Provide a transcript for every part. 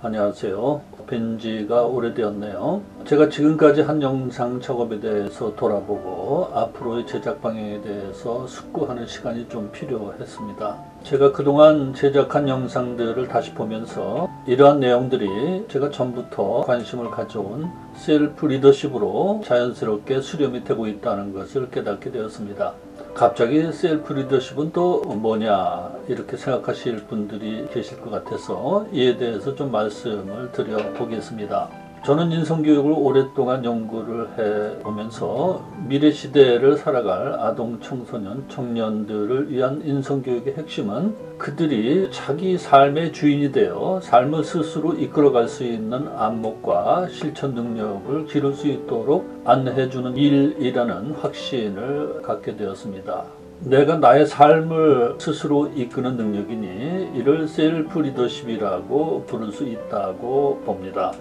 안녕하세요. 뵌지가 오래되었네요. 제가 지금까지 한 영상 작업에 대해서 돌아보고 앞으로의 제작 방향에 대해서 숙고하는 시간이 좀 필요했습니다. 제가 그동안 제작한 영상들을 다시 보면서 이러한 내용들이 제가 전부터 관심을 가져온 셀프 리더십으로 자연스럽게 수렴이 되고 있다는 것을 깨닫게 되었습니다. 갑자기 셀프 리더십은 또 뭐냐 이렇게 생각하실 분들이 계실 것 같아서 이에 대해서 좀 말씀을 드려보겠습니다. 저는 인성교육을 오랫동안 연구를 해보면서 미래 시대를 살아갈 아동, 청소년, 청년들을 위한 인성교육의 핵심은 그들이 자기 삶의 주인이 되어 삶을 스스로 이끌어갈 수 있는 안목과 실천 능력을 기를 수 있도록 안내해주는 일이라는 확신을 갖게 되었습니다. 내가 나의 삶을 스스로 이끄는 능력이니 이를 셀프 리더십이라고 부를 수 있다고 봅니다.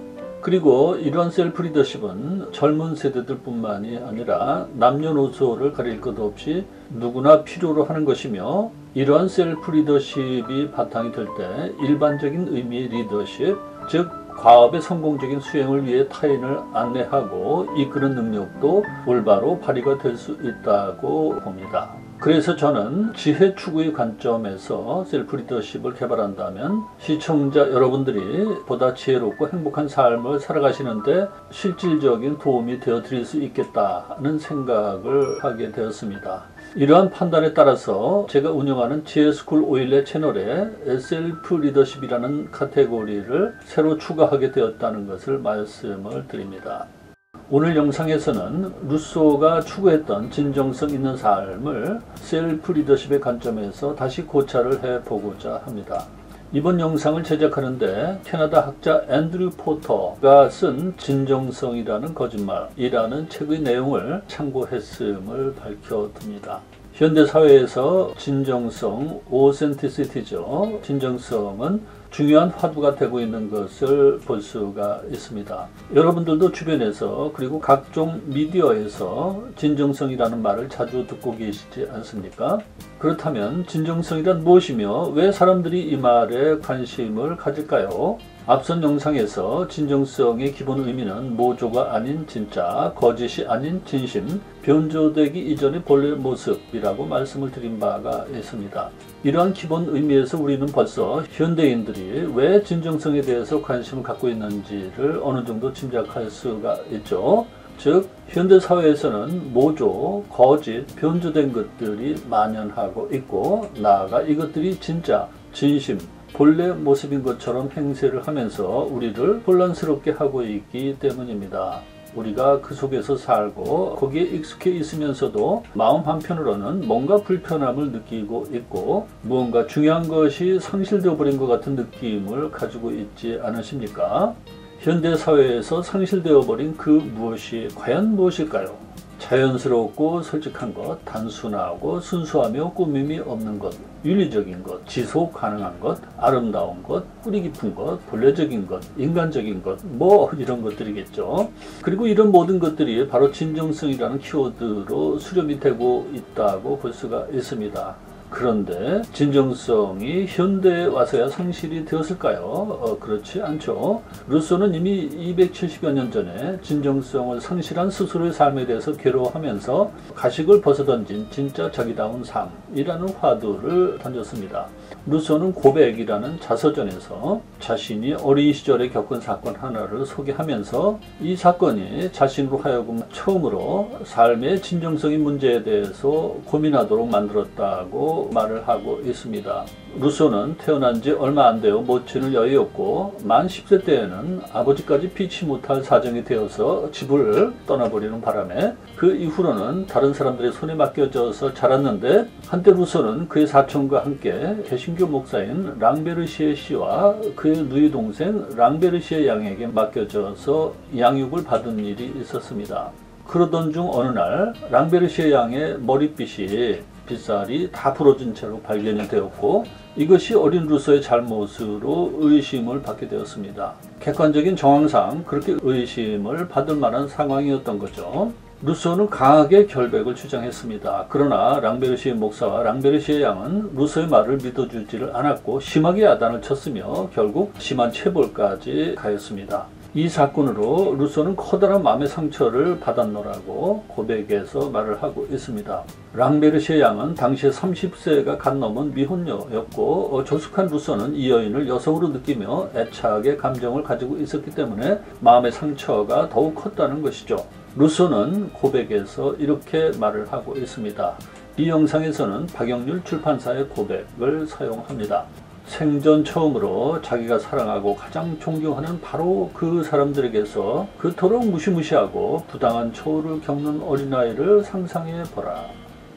그리고 이러한 셀프 리더십은 젊은 세대들 뿐만이 아니라 남녀노소를 가릴 것 없이 누구나 필요로 하는 것이며, 이러한 셀프 리더십이 바탕이 될 때 일반적인 의미의 리더십, 즉 과업의 성공적인 수행을 위해 타인을 안내하고 이끄는 능력도 올바로 발휘가 될 수 있다고 봅니다. 그래서 저는 지혜 추구의 관점에서 셀프 리더십을 개발한다면 시청자 여러분들이 보다 지혜롭고 행복한 삶을 살아가시는데 실질적인 도움이 되어 드릴 수 있겠다는 생각을 하게 되었습니다. 이러한 판단에 따라서 제가 운영하는 지혜스쿨 오일렛 채널에 셀프 리더십이라는 카테고리를 새로 추가하게 되었다는 것을 말씀을 드립니다. 오늘 영상에서는 루소가 추구했던 진정성 있는 삶을 셀프 리더십의 관점에서 다시 고찰을 해보고자 합니다. 이번 영상을 제작하는데 캐나다 학자 앤드류 포터가 쓴 진정성이라는 거짓말이라는 책의 내용을 참고했음을 밝혀둡니다. 현대사회에서 진정성, 오센티시티죠. 진정성은 중요한 화두가 되고 있는 것을 볼 수가 있습니다. 여러분들도 주변에서 그리고 각종 미디어에서 진정성이라는 말을 자주 듣고 계시지 않습니까? 그렇다면 진정성이란 무엇이며 왜 사람들이 이 말에 관심을 가질까요? 앞선 영상에서 진정성의 기본 의미는 모조가 아닌 진짜, 거짓이 아닌 진심, 변조되기 이전의 본래 모습이라고 말씀을 드린 바가 있습니다. 이러한 기본 의미에서 우리는 벌써 현대인들이 왜 진정성에 대해서 관심을 갖고 있는지를 어느 정도 짐작할 수가 있죠. 즉 현대사회에서는 모조, 거짓, 변조된 것들이 만연하고 있고, 나아가 이것들이 진짜, 진심, 본래 모습인 것처럼 행세를 하면서 우리를 혼란스럽게 하고 있기 때문입니다. 우리가 그 속에서 살고 거기에 익숙해 있으면서도 마음 한편으로는 뭔가 불편함을 느끼고 있고 무언가 중요한 것이 상실되어 버린 것 같은 느낌을 가지고 있지 않으십니까? 현대사회에서 상실되어 버린 그 무엇이 과연 무엇일까요? 자연스럽고 솔직한 것, 단순하고 순수하며 꾸밈이 없는 것, 윤리적인 것, 지속 가능한 것, 아름다운 것, 뿌리 깊은 것, 본래적인 것, 인간적인 것, 뭐 이런 것들이겠죠. 그리고 이런 모든 것들이 바로 진정성이라는 키워드로 수렴이 되고 있다고 볼 수가 있습니다. 그런데 진정성이 현대에 와서야 상실이 되었을까요? 그렇지 않죠. 루소는 이미 270여 년 전에 진정성을 상실한 스스로의 삶에 대해서 괴로워하면서 가식을 벗어던진 진짜 자기다운 삶이라는 화두를 던졌습니다. 루소는 고백이라는 자서전에서 자신이 어린 시절에 겪은 사건 하나를 소개하면서 이 사건이 자신으로 하여금 처음으로 삶의 진정성인 문제에 대해서 고민하도록 만들었다고 말을 하고 있습니다. 루소는 태어난 지 얼마 안 되어 모친을 여의었고 만 10세 때에는 아버지까지 피치 못할 사정이 되어서 집을 떠나버리는 바람에 그 이후로는 다른 사람들의 손에 맡겨져서 자랐는데, 한때 루소는 그의 사촌과 함께 개신교 목사인 랑베르시에 씨와 그의 누이 동생 랑베르시에 양에게 맡겨져서 양육을 받은 일이 있었습니다. 그러던 중 어느 날 랑베르시에 양의 머릿빛이 빗살이 다 부러진 채로 발견이 되었고, 이것이 어린 루소의 잘못으로 의심을 받게 되었습니다. 객관적인 정황상 그렇게 의심을 받을 만한 상황이었던 거죠. 루소는 강하게 결백을 주장했습니다. 그러나 랑베르시에 목사와 랑베르시에 양은 루소의 말을 믿어주지를 않았고 심하게 야단을 쳤으며 결국 심한 체벌까지 가했습니다. 이 사건으로 루소는 커다란 마음의 상처를 받았노라고 고백에서 말을 하고 있습니다. 랑베르시에 양은 당시에 30세가 갓 넘은 미혼녀였고 조숙한 루소는 이 여인을 여성으로 느끼며 애착의 감정을 가지고 있었기 때문에 마음의 상처가 더욱 컸다는 것이죠. 루소는 고백에서 이렇게 말을 하고 있습니다. 이 영상에서는 박영률 출판사의 고백을 사용합니다. 생전 처음으로 자기가 사랑하고 가장 존경하는 바로 그 사람들에게서 그토록 무시무시하고 부당한 처우를 겪는 어린아이를 상상해보라.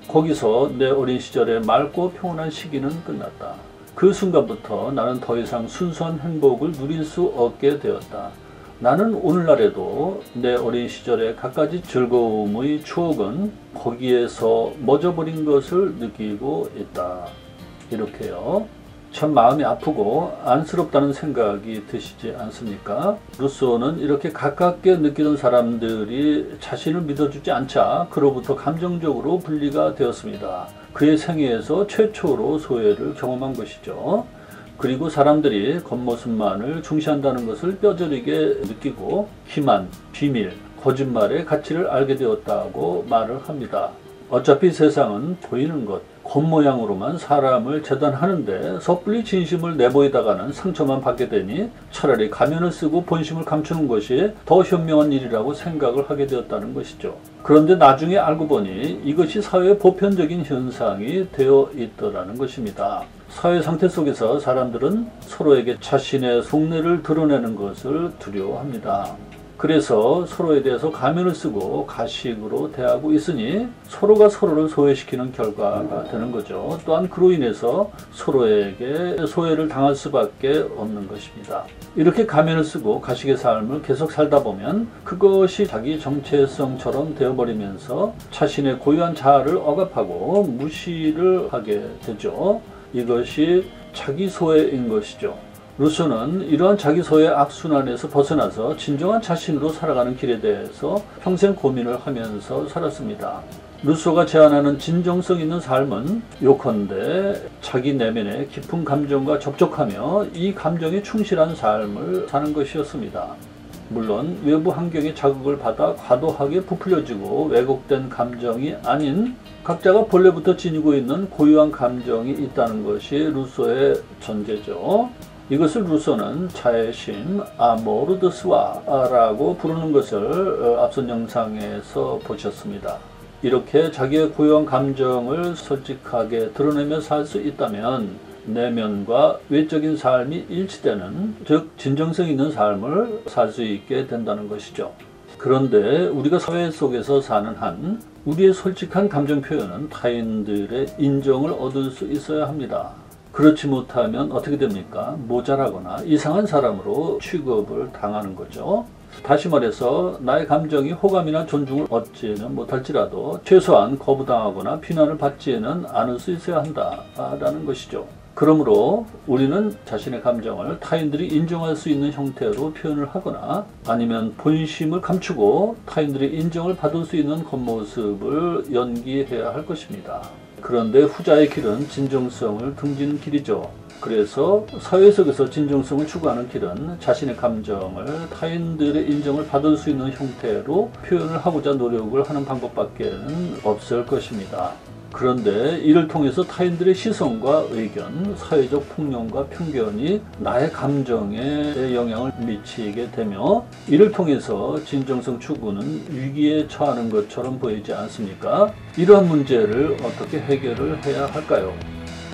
거기서 내 어린 시절의 맑고 평온한 시기는 끝났다. 그 순간부터 나는 더 이상 순수한 행복을 누릴 수 없게 되었다. 나는 오늘날에도 내 어린 시절의 갖가지 즐거움의 추억은 거기에서 멎어버린 것을 느끼고 있다. 이렇게요. 참 마음이 아프고 안쓰럽다는 생각이 드시지 않습니까? 루소는 이렇게 가깝게 느끼던 사람들이 자신을 믿어주지 않자 그로부터 감정적으로 분리가 되었습니다. 그의 생애에서 최초로 소외를 경험한 것이죠. 그리고 사람들이 겉모습만을 중시한다는 것을 뼈저리게 느끼고 기만, 비밀, 거짓말의 가치를 알게 되었다고 말을 합니다. 어차피 세상은 보이는 것, 겉모양으로만 사람을 재단하는데 섣불리 진심을 내보이다가는 상처만 받게 되니 차라리 가면을 쓰고 본심을 감추는 것이 더 현명한 일이라고 생각을 하게 되었다는 것이죠. 그런데 나중에 알고 보니 이것이 사회의 보편적인 현상이 되어 있더라는 것입니다. 사회 상태 속에서 사람들은 서로에게 자신의 속내를 드러내는 것을 두려워합니다. 그래서 서로에 대해서 가면을 쓰고 가식으로 대하고 있으니 서로가 서로를 소외시키는 결과가 되는 거죠. 또한 그로 인해서 서로에게 소외를 당할 수밖에 없는 것입니다. 이렇게 가면을 쓰고 가식의 삶을 계속 살다 보면 그것이 자기 정체성처럼 되어버리면서 자신의 고유한 자아를 억압하고 무시를 하게 되죠. 이것이 자기 소외인 것이죠. 루소는 이러한 자기 소외의 악순환에서 벗어나서 진정한 자신으로 살아가는 길에 대해서 평생 고민을 하면서 살았습니다. 루소가 제안하는 진정성 있는 삶은 요컨대 자기 내면의 깊은 감정과 접촉하며 이 감정에 충실한 삶을 사는 것이었습니다. 물론 외부 환경의 자극을 받아 과도하게 부풀려지고 왜곡된 감정이 아닌 각자가 본래부터 지니고 있는 고유한 감정이 있다는 것이 루소의 전제죠. 이것을 루소는 자애심, 아모르 드 스와라고 부르는 것을 앞선 영상에서 보셨습니다. 이렇게 자기의 고유한 감정을 솔직하게 드러내며 살 수 있다면 내면과 외적인 삶이 일치되는, 즉 진정성 있는 삶을 살 수 있게 된다는 것이죠. 그런데 우리가 사회 속에서 사는 한 우리의 솔직한 감정 표현은 타인들의 인정을 얻을 수 있어야 합니다. 그렇지 못하면 어떻게 됩니까? 모자라거나 이상한 사람으로 취급을 당하는 거죠. 다시 말해서 나의 감정이 호감이나 존중을 얻지는 못할지라도 최소한 거부당하거나 비난을 받지는 않을 수 있어야 한다라는 것이죠. 그러므로 우리는 자신의 감정을 타인들이 인정할 수 있는 형태로 표현을 하거나 아니면 본심을 감추고 타인들의 인정을 받을 수 있는 겉모습을 연기해야 할 것입니다. 그런데 후자의 길은 진정성을 등지는 길이죠. 그래서 사회 속에서 진정성을 추구하는 길은 자신의 감정을 타인들의 인정을 받을 수 있는 형태로 표현을 하고자 노력을 하는 방법밖에는 없을 것입니다. 그런데 이를 통해서 타인들의 시선과 의견, 사회적 풍경과 편견이 나의 감정에 영향을 미치게 되며 이를 통해서 진정성 추구는 위기에 처하는 것처럼 보이지 않습니까? 이러한 문제를 어떻게 해결을 해야 할까요?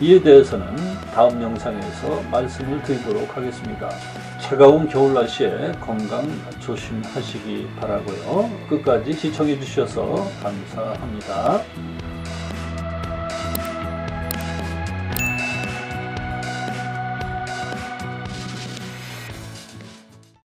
이에 대해서는 다음 영상에서 말씀을 드리도록 하겠습니다. 차가운 겨울 날씨에 건강 조심하시기 바라고요. 끝까지 시청해 주셔서 감사합니다.